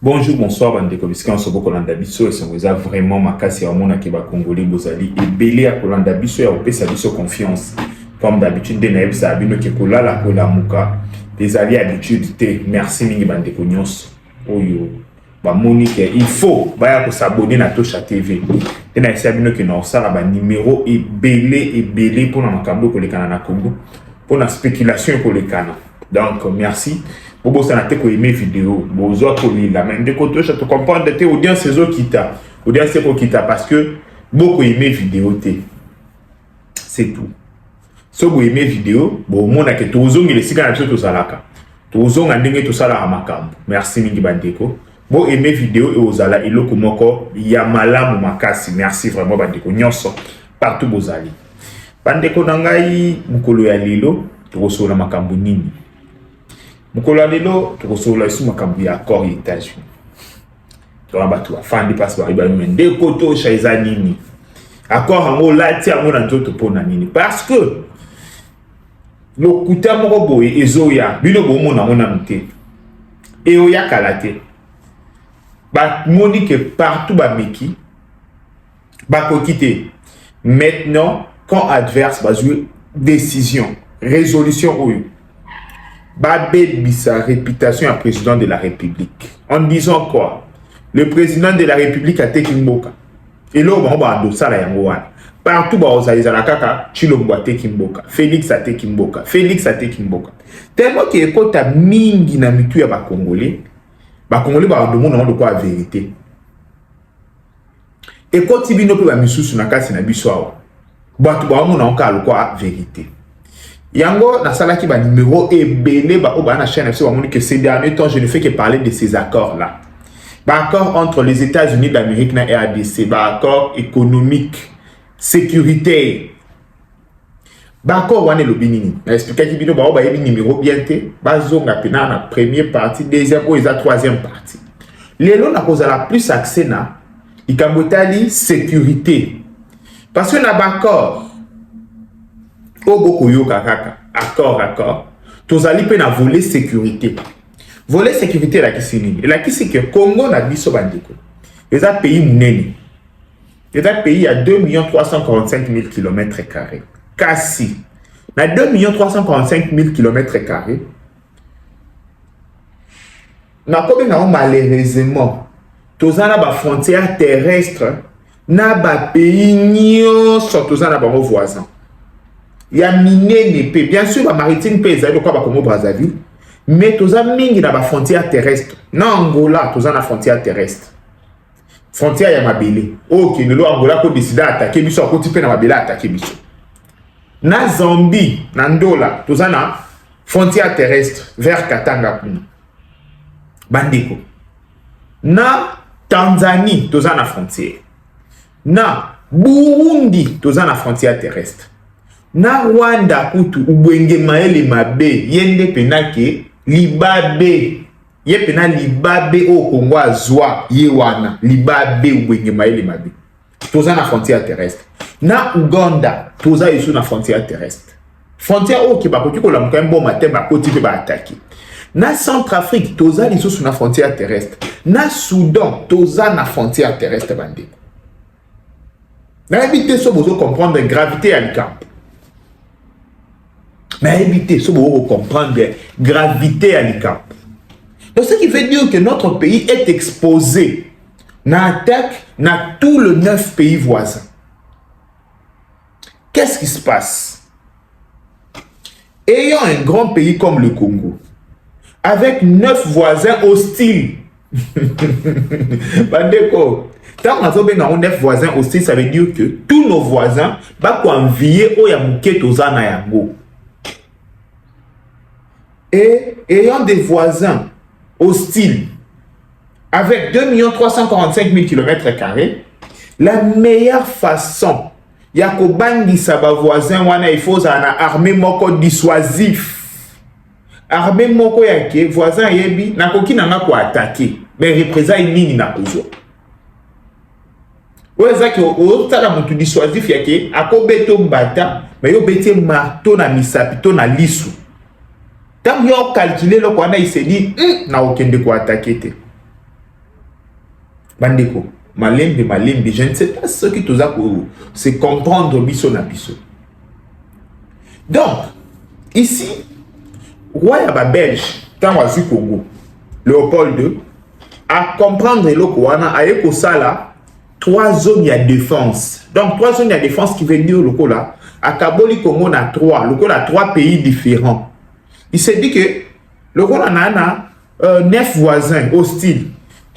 Bonjour, bonsoir, bandeko bisika on se voit Kolanda biso et c'est vraiment makasi ya mona ke ba Congolais bozali et belé à Kolanda biso ya opesa biso confiance. Comme d'habitude de naïb sa bino ke kolala kola muka. Des alliés habitude te. Merci mingi bandeko nyos. Oyo ba Monique, il faut baya ko s'abonner na Tosha TV. Te na esa bino ke na osala ba numéro et belé pour na makambo ko lekana na Congo. Pour na spéculation ko lekana. Donc merci. Bobo ça n'a pas aimé vidéo, bozo ko lila mais de côté je te comprends de tes audience ces autres audience ko kita parce que beaucoup aimé vidéo té. C'est tout. So bo aimé vidéo, bo mona ke tozongi le sika na biso to salaka. Tozonga ndenge to sala makambo. Merci mingi bandeko. Bo aimé vidéo et ozala eloko moko ya malamu makasi. Merci vraiment bandeko nyonso partout bozali. Bandeko nangai mukolo ya lilo to sola makambo nini. Mukolo lelo tokosola isu makambu ya accord ya États-Unis. Toa batu afandi passe ba iba mende koto shaiza nini. Accord hango lati hango na nzoto pona nini parce que lokuta moko boye ezoya bino bomona mona mte. E oya kalate. Ba moni que partout ba meki ba kokite. Maintenant quand adverse ba jouer décision, résolution oyo Babé sa réputation à président de la République. En disant quoi? Le président de la République a été Kimboka. Et là, on va endosser la yangoana. Partout, on va dire kaka Chilombo a été Kimboka. Félix a été Kimboka. Félix a été Kimboka. Tellement qu'il y a quand ta mingi na mitu ya ba Congolais va demander de quoi la vérité. Et quand il vient au pays misusu na kasi na biswa, batu ba on encore quoi vérité. Yango na salaki ba numéro et belé ba oba na chaîne FC ba que ces derniers temps je ne fais que parler de ces accords là. Ba accord entre les États-Unis d'Amérique na RDC, ba accord économique, sécurité. Ba accord wane lo binini. Na expliquer ki bino ba oba yebi numéro bien té, ba zonga pena na première partie, deuxième ou eza troisième partie. Lelo na koza la plus accès na ikambotali sécurité. Parce que na ba accord Oboko yoka kaka, accord. Tozali pe na volet sécurité. Volet sécurité la kisi nini. La kisi que Congo na biso bandeko. Eza pays munene. Eza pays à 2 345 000 km². Kasi na 2 345 000 km². Na kobe na malheureusement tozana ba frontière terrestre na ba pays nyonso tozana ba voisins. Il y a miné bien sûr la maritime pays de quoi ba Congo Brazzaville mais toza mingi na ba frontière terrestre na Angola toza na frontière terrestre frontière ya mabele OK le Angola ko décider attaquer biso ko tipe na mabele attaquer biso na Zambie na Ndola toza na frontière terrestre vers Katanga kuna bandeko na Tanzanie toza na frontière na Burundi toza na frontière terrestre na Rwanda kutu ubwenge maele mabe yende penake libabe ye pena libabe o Congo azwa ye wana libabe ubwenge maele mabe toza na frontière terrestre na Uganda toza isu na frontière terrestre frontière o ki bakoti ko lamuka mbo matin bakoti pe ba attaquer na Centrafrique toza isu na frontière terrestre na Soudan toza na frontière terrestre bandeko na éviter so bozo comprendre gravité à l'icamp. Mais évitez, ce pour comprendre gravité à l'ICAP. Donc, ce qui veut dire que notre pays est exposé à l'attaque dans tous les 9 pays voisins. Qu'est-ce qui se passe? Ayant un grand pays comme le Congo, avec 9 voisins hostiles, Bandeko, tant qu'on a 9 voisins hostiles, ça veut dire que tous nos voisins vont envier au Yamouké Tozana Yango. Et ayant des voisins hostiles avec 2 345 000 km², la meilleure façon ya kobangisa ba voisin wana il faut za na armée moko dissuasif. Armée moko yake voisin yebi na koki nanga ko attaquer mais représailles nini na kozwa. Oza ki o tala mutu dissuasif yake akobeto mbata mais yo bete marteau na misapito na lisu. Tant yo calculer le kwana il se dit na okende ko attaquer te. Bandeko malembe, je ne sais pas ce qui tout ça pour se comprendre biso na biso. Donc, ici, roi ya ba Belge, tant wazi Congo, Léopold II, à comprendre le Kouana, a yeko sala, 3 zones de défense. Donc, 3 zones de défense qui veut dire le Kola, à Kaboli Congo na 3, le Kola 3 pays différents. Il s'est dit que le Kola na 9 voisins hostiles.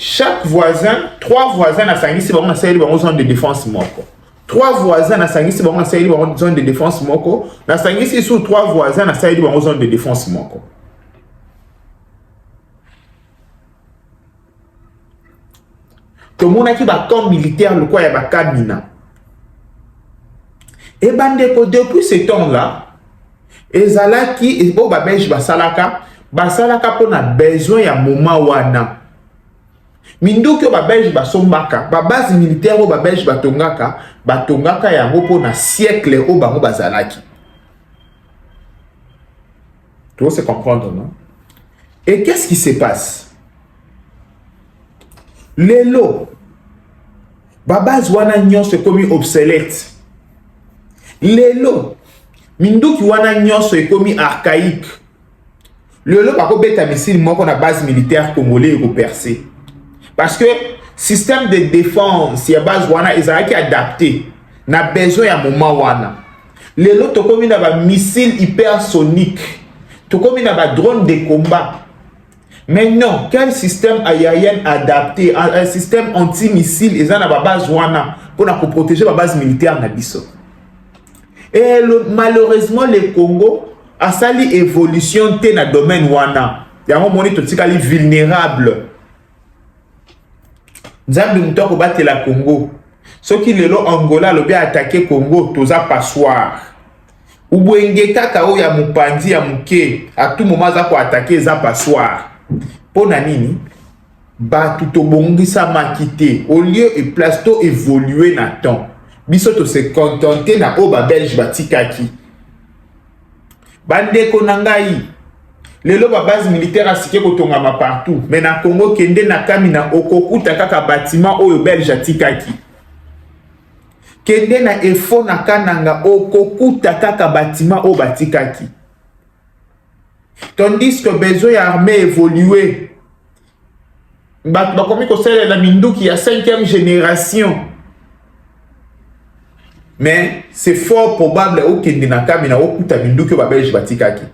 Chaque voisin, 3 voisins na sangi si bango saeli bango zone de défense moko. 3 voisins na sangi si bango saeli bango zone de défense moko. Na sangi si sous 3 voisins na saeli bango zone de défense moko. Tout le monde a qui va camp militaire le quoi ya ba kamina. Et bandeko depuis ce temps-là, ezalaki et bo ba belge basalaka pour na besoin ya moment wana. Minduki ba belge basombaka ba base militaire ba belge batongaka yango po na siècle o bango bazalaki. Tu vois se comprendre, non? Et qu'est-ce qui se passe? Lelo ba base wana nyonso ekomi obsolète. Lelo minduki wana nyonso ekomi archaïque. Lelo bako beta missile moko na base militaire congolais ko percer. Parce que système de défense, il y a base wana ezalaki adapté na besoin ya moment wana. Lelo tokomi na ba missile hypersonique, tokomi na ba drone de combat. Mais non, quel système aérien adapté, un système anti-missile ezana ba base wana pour na protéger ba base militaire na biso. Et malheureusement le Congo a sali évolution te na domaine wana. Yango moni to tikali vulnérable. Nzambi mutoko bate la Congo. Ce qui lelo Angola lobi attaqué Congo toza passoire. Ubwenge kaka o ya mupandi ya muke à tout moment za ko attaquer za passoire. Pona nini? Ba tout bongisa makité au lieu et place to évoluer na temps. Biso to se contenter na o ba belge batikaki. Bandeko nangai. Lelo ba base militaire asike kotongama partout. Mais na Congo kende na kamina okokuta kaka bâtiment oyo belge atikaki. Kende na effort na kananga okokuta kaka bâtiment oyo batikaki. Tandis que besoin ya armée évoluer. Ba komi ko sele la minduki ya 5e génération. Mais c'est fort probable au kende na kamina okuta minduki ba belge batikaki.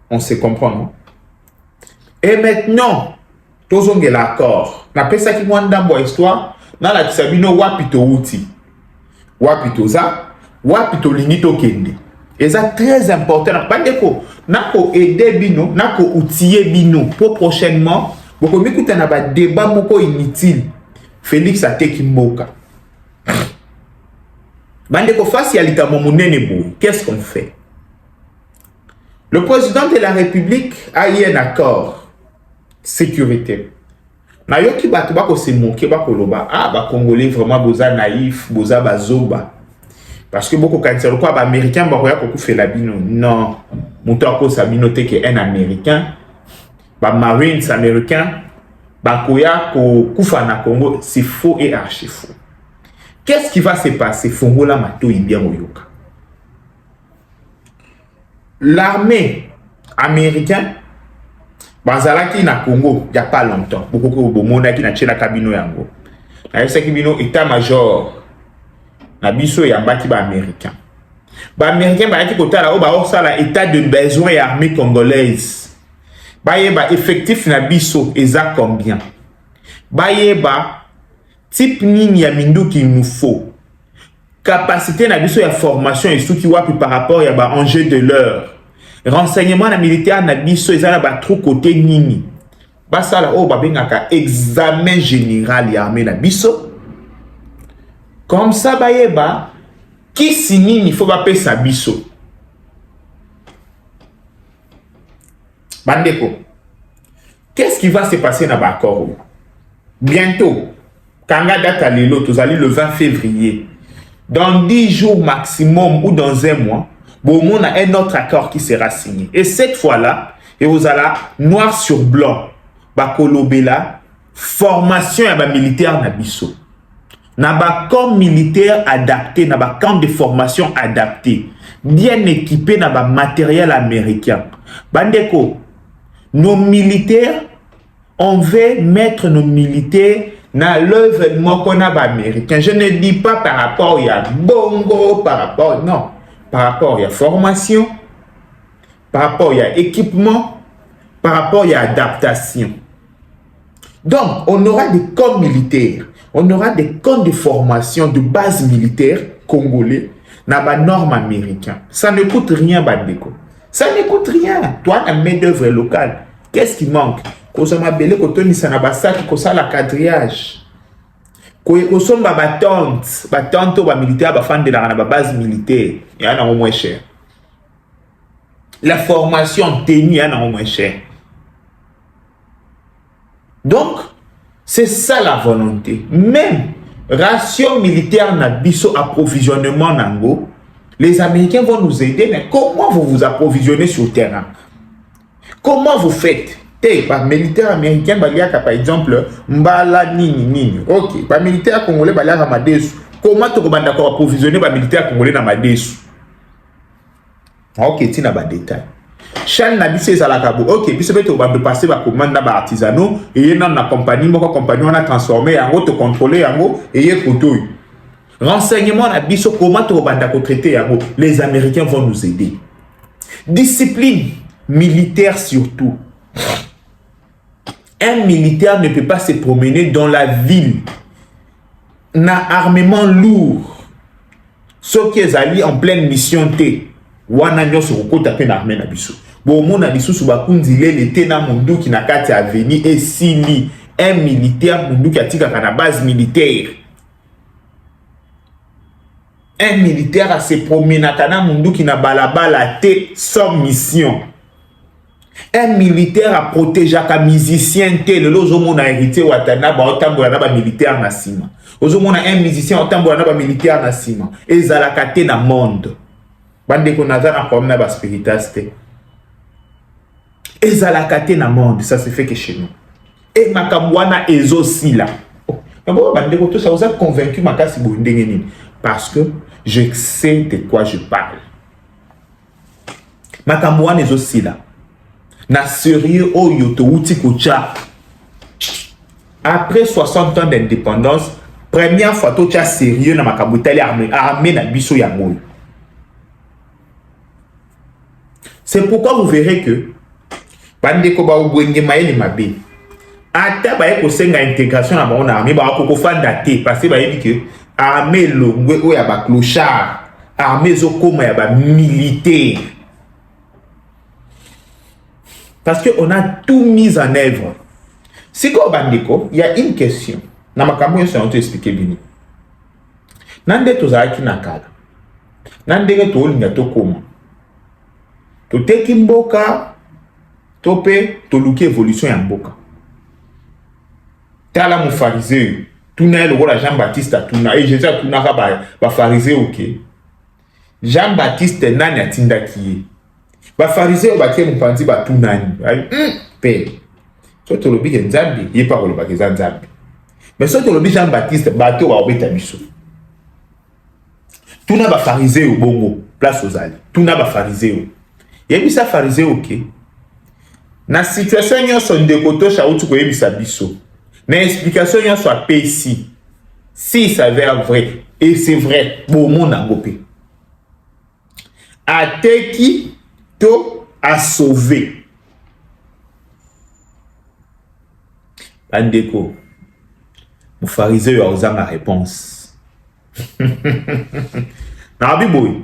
On se comprend, non? Et maintenant, tous ont l'accord. Na pesa ki mwanda mbo histoire, na la kisabino wapito uti. Wapito za, wapito lingito kende. Et ça très important. Bandeko, nako aider bino, nako outiller bino pour prochainement, boko mikuta na ba débat moko inutile. Félix Ateki Mboka. Bandeko face ya likamo munene boy. Qu'est-ce qu'on fait? Le président de la République a eu un accord sécurité. Na yoki bato bako se moquer bako loba ba Congolais vraiment boza naïf, boza bazoba. Parce que beaucoup quand c'est quoi ba américain bako ya ko fait la bino. Non, muto ko sabino te que un américain, ba marines américain bako ya ko kufa na Congo, c'est faux et archi faux. Qu'est-ce qui va se passer? Fongola mato bien oyoka. L'armée américaine bazalaki na Congo il y a pas longtemps. Beaucoup bomona ki na tchela kabino yango. Na yesa kibino état-major na biso ya mbaki ba américain. Ba américain ba yaki kotala o ba osala état de besoin et armée congolaise. Ba yeba effectif na biso eza combien? Ba yeba type nini ya minduki il nous faut. Capacité na biso ya formation et ce qui wapi par rapport ya ba enjeu de l'heure. Renseignement na militaire na biso ezala ba trop côté nini. basala o babengaka examen général ya armée na biso. Comme ça bayeba qui signifie il faut bapesa biso. Bandeko, qu'est-ce qui va se passer dans l'accord? Bientôt, quand la date à l'élo, tous allez le 20 février, dans 10 jours maximum ou dans un mois, bon, on a un autre accord qui sera signé. Et cette fois-là, et vous allez noir sur blanc, bakolobela, formation à militaire na biso. Na ba camp militaire adapté, na ba camp de formation adapté, bien équipé na ba matériel américain. Bandeko, nos militaires, on veut mettre nos militaires dans l'œuvre qu'on a américain. Je ne dis pas par rapport à bongo, par rapport, non, par rapport à formation, par rapport à équipement, par rapport à adaptation. Donc, on aura des camps militaires, on aura des camps de formation de base militaire congolais dans la norme américaine. Ça ne coûte rien, Bandeko. Ça ne coûte rien. Toi, la main-d'œuvre locale, qu'est-ce qui manque? Quand on m'a belé, quand on a un sac, quand on a le quadrillage, quand on a une tente, ou militaire, fan de la base militaire, il y en a au moins cher. La formation tenue, il y en a au moins cher. Donc, c'est ça la volonté. Même ration militaire na biso approvisionnement nango, les Américains vont nous aider, mais comment vous vous approvisionnez sur le terrain? Comment vous faites? Par militaire américain, par exemple, mbala nini. Ok, par militaire congolais, baliaka madesu. Comment tu vas approvisionner par militaire congolais na madesu? Ok, tu n'as pas de détails. Chaque nabissé à la cabo. Ok, puis c'est peut-être de passer par commande d'aba artisanaux et dans la compagnie, mon compagnie on a transformé en haut, te contrôler en haut et y est couteau. Renseignement na biso comment tu vas traiter en haut. Les Américains vont nous aider. Discipline militaire surtout. Un militaire ne peut pas se promener dans la ville. Na armement lourd. Ceux qui sont allés en pleine mission T. Wana nyo sur ko taper na armée na biso. Bon mon na biso su bakunzile l'été na mundu qui na kati aveni et sili un militaire mundu qui atika na base militaire. Un militaire a se promener na mundu qui na balabala té sans mission. Un militaire a protégé un musicien tel le zomo na hérité watana ba otambola na ba militaire na sima. Ozomo na un musicien otambola na ba militaire na sima. Ezalaka te na monde. Bande ko naza na problème na ba spiritualité. Ezalaka te na monde, ça se fait que chez nous. Et makamwana ezosila. Mais bon bande ko tout ça vous a convaincu makasi bondenge nini parce que je sais de quoi je parle. Makamwana ezosila. Na sérieux oyo to uti kocha. Après 60 ans d'indépendance, première fois to cha sérieux na makambo tali armée na biso ya moyo. C'est pourquoi vous verrez que bandeko ba ubwenge maeli mabe. Ata ba eko senga intégration na ba armée ba ko fanda te parce que ba yebi que armée longwe o ya ba clochard, armée zo koma ya ba militaire. Parce qu'on a tout mis en œuvre. Si vous bandeko, il y a une question. Na makambo yo on te expliquer bien. Nande to za ki nakala. Nande to linga to koma. To teki mboka to pe to luki évolution ya mboka. Tala mu pharisée. Tuna le roi Jean-Baptiste tuna et Jésus tuna ba pharisée OK. Jean-Baptiste nani atinda kiye. Ba pharisée ba ke mpanzi ba tunani. Pe. So to lobi ke nzambi, ye pa ko loba ke nzambi. Mais so to lobi Jean-Baptiste ba to ba obeta biso. Tuna ba pharisée au bongo, place aux ali. Tuna ba pharisée. Yebisa pharisée OK. Na situation nyonso ndeko to shautu ko yebisa biso. Na explication nyonso a pe ici. Si ça s'avère vrai et c'est vrai, bon monde a gopé. Ateki to a sauvé. Bandeko. Mon pharisé a osé ma réponse. Na biboy.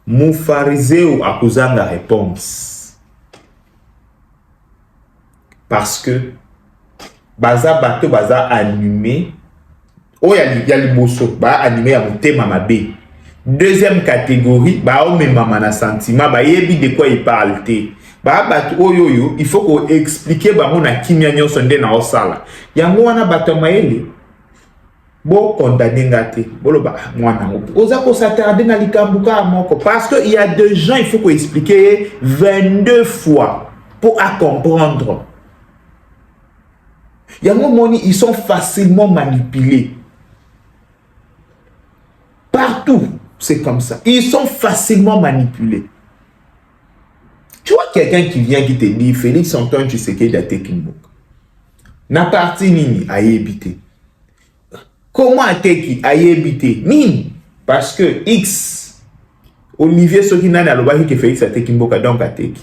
Mon pharisé a osé ma réponse. Parce que baza bato baza animé o ya liboso ba animé ya motema mabe. Deuxième catégorie ba o memama na sentiment ba yebi de quoi il parle te. Ba bato oyo il faut ko expliquer bango na kimia nyonso nde na osala. Yango wana bato maele bo condamner ngate boloba mwana ngo oza ko s'attarder na likambuka moko parce que il y a des gens il faut ko expliquer 22 fois pour à comprendre. Yango moni ils sont facilement manipulés. Partout, c'est comme ça. Ils sont facilement manipulés. Tu vois quelqu'un qui vient qui te dit Félix Antoine Tshisekedi a Tekinbook. Na parti nini a habité. Comment a-t-il habité? Nini? Parce que X Olivier Sokina n'a pas dit que Félix a Tekinbook donc a Teki.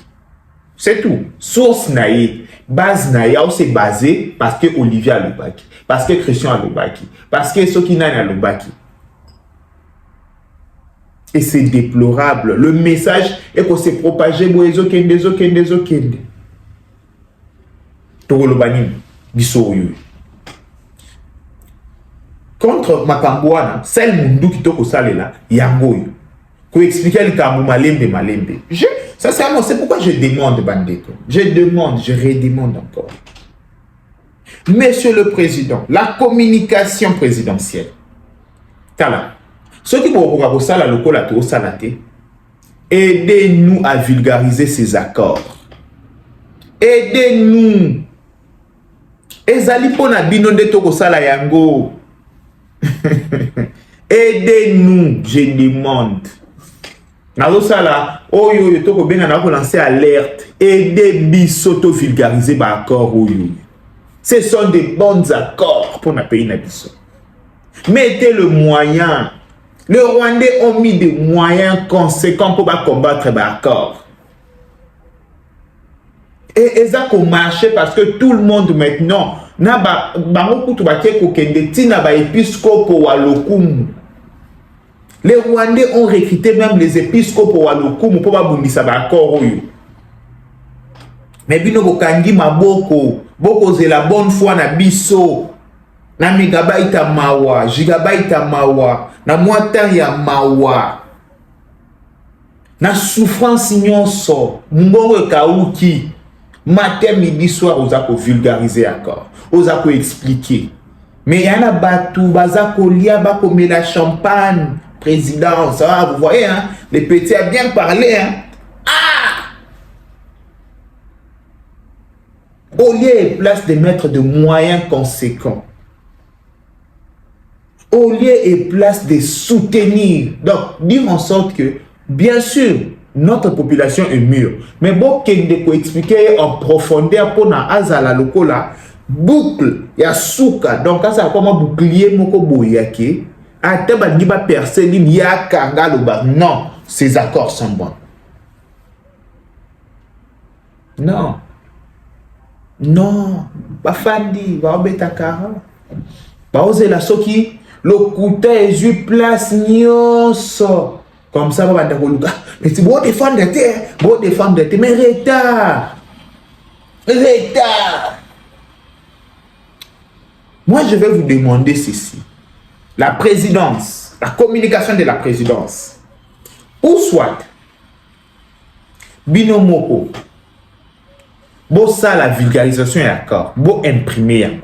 C'est tout. Source naïe, base naïe, c'est basé parce que Olivier a le baki, parce que Christian a le baki, parce que Sokina a le baki. Et c'est déplorable. Le message est qu'on s'est propagé. Contre Makambouana, celle mundu qui toko salela, yangoyo. Pour expliquer le kambu malembe. Ça c'est pourquoi je demande, Bandeko. Je redemande encore. Monsieur le Président, la communication présidentielle. Tala. Ceux qui vont la lokola to salate, aidez-nous à vulgariser ces accords. Aidez-nous. Ezali pona bino nde to sala yango. Aidez-nous, je demande. Nazo sala oyo to ko benga na ko lancer alerte. Aidez biso to vulgariser ba accord oyo. Ce sont des bons accords pour na pays na biso. Mettez le moyen. Les Rwandais ont mis des moyens conséquents pour combattre l'accord. Et ça a marché parce que tout le monde maintenant, les Rwandais ont recruté même les épiscopes au Walokum pour bambisa l'accord. Mais bino bokangi maboko, boko c'est la bonne foi na biso. Na megabyte mawa, gigabyte mawa, na moitié ya mawa. Na souffrance nyonso, mbongo kauki. Matin, midi, soir, oza ko vulgariser accord. Oza ko expliquer. Mais yana batou, bazako lia, bako met la champagne, président, ça va, vous voyez, hein? Les petits a bien parlé, hein? Ah! Au lieu et place de mettre de moyens conséquents. Au lieu et place de soutenir. Donc, dire en sorte que, bien sûr, notre population est mûre. Mais bon, qu'il faut expliquer en profondeur pour na azala lokola, boucle, ya souka. Donc, ça, comment bouclier moko boyake, ate bandiba personne, ya kanga loba. Non, ces accords sont bons. Non. Non. Bafandi, baobeta kara. Baoze la soki. Le couteau est eu place nyonso. Comme ça, on va dire, mais si vous défendez, mais retard. Moi, je vais vous demander ceci. La présidence, la communication de la présidence, ou soit, binomoko, bon ça, la vulgarisation est d'accord, bon imprimer,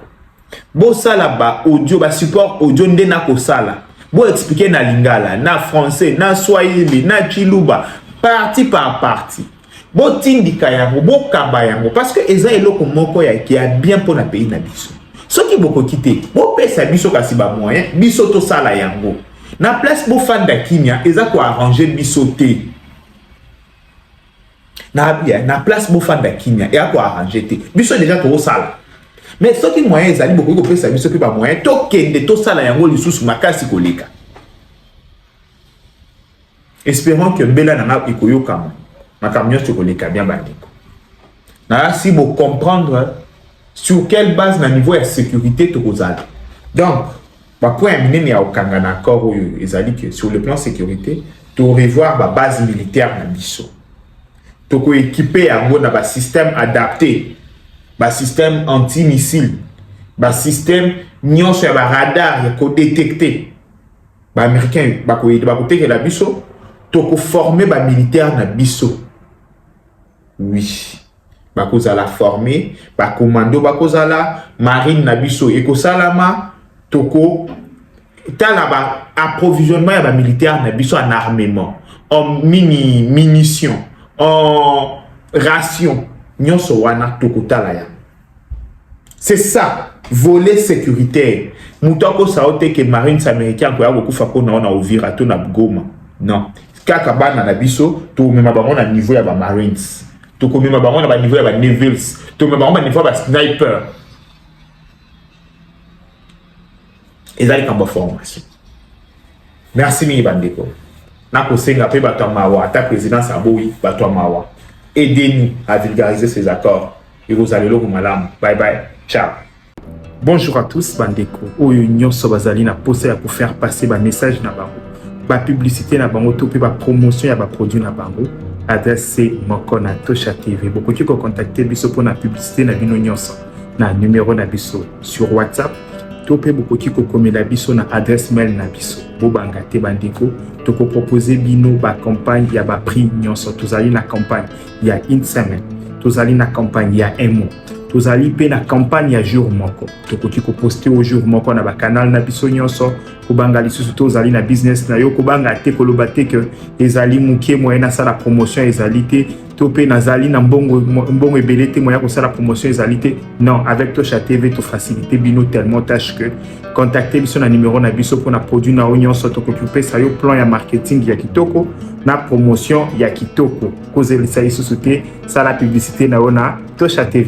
bon ça là-bas, audio, bah support audio ndena ko sala. Bon expliquer na lingala, na français, na swahili, na chiluba, parti par parti. Bon tindika yango, bon kaba yango, parce que eza eloko moko ya qui a bien pour na pays na biso. Ce qui boko quitter, bon pesa biso kasi ba moyen, biso to sala yango. Na place bo fan da kimia, eza ko arranger biso te. Na place bo fan da kimia, eza ko arranger te. Biso déjà to sala. Mais ce qui moyen ezali beaucoup de pesa biso pe ba moyen to kende to sala yango lisusu makasi koleka. Espérons que Mbela nana ikoyo kama na camion to koleka bien bandiko. Na si vous comprendre sur quelle base na niveau de sécurité to kozala. Donc ba point minene ya okanga na accord oyo ezali que sur le plan sécurité to revoir ba base militaire na biso. To ko équiper yango na ba système adapté. Ba système anti-missile ba système nyonso ya ba radar ya ko détecter ba américain ba ko teke la biso to ko former ba militaire na biso. Oui, ba ko za la former ba commando ba ko za la marine na biso e ko salama to ko tala ba approvisionnement ya ba militaire na biso en armement, en munitions, en ration nyonso wana to ko tala ya. C'est ça, volet sécuritaire. Moutako saote que marines américains ko ya ko kufa ko na Uvira to na Goma. Non. Kaka bana na biso to mema bango na niveau ya ba marines. To ko mema bango na ba niveau ya ba navals. To mema bango na niveau ya ba sniper. Ezali kamba formation. Merci mi bandeko. Na ko senga pe bato mawa ata présidence aboui bato mawa. Aidez-nous à vulgariser ces accords. Et vous allez le malam. Bye bye. Ciao. Bonjour à tous, bandeko. Oyo nyonso bazali na posa ya pour faire passer ba message na bango. Ba publicité na bango to pe ba promotion ya ba produit na bango. Adresse moko na Tosha TV. Bokoki ko contacter biso pour na publicité na bino nyonso. Na numéro na biso sur WhatsApp. To pe bokoki ko komela biso na adresse mail na biso. Bobanga te bandeko. To ko proposer bino ba campagne ya ba prix nyonso. Tozali na campagne ya une semaine. Tozali na campagne ya un mois. Tozali pe na campagne ya jour moko. Tokoki ko poster au jour moko na ba canal na biso nyonso. Kobanga lisusu tozali na business na yo kobanga te koloba te que ezali mukie moyen na sala promotion ezali te. To pe nazali na mbongo ebele te moyen ko sala promotion ezali te. Non, avec Tosha TV to faciliter bino tellement tâche que contacter biso na numéro na biso pour na produit na nyonso tokoki pe sa yo plan ya marketing ya kitoko na promotion ya kitoko. Kozelisa lisusu te sala publicité na ona Tosha TV.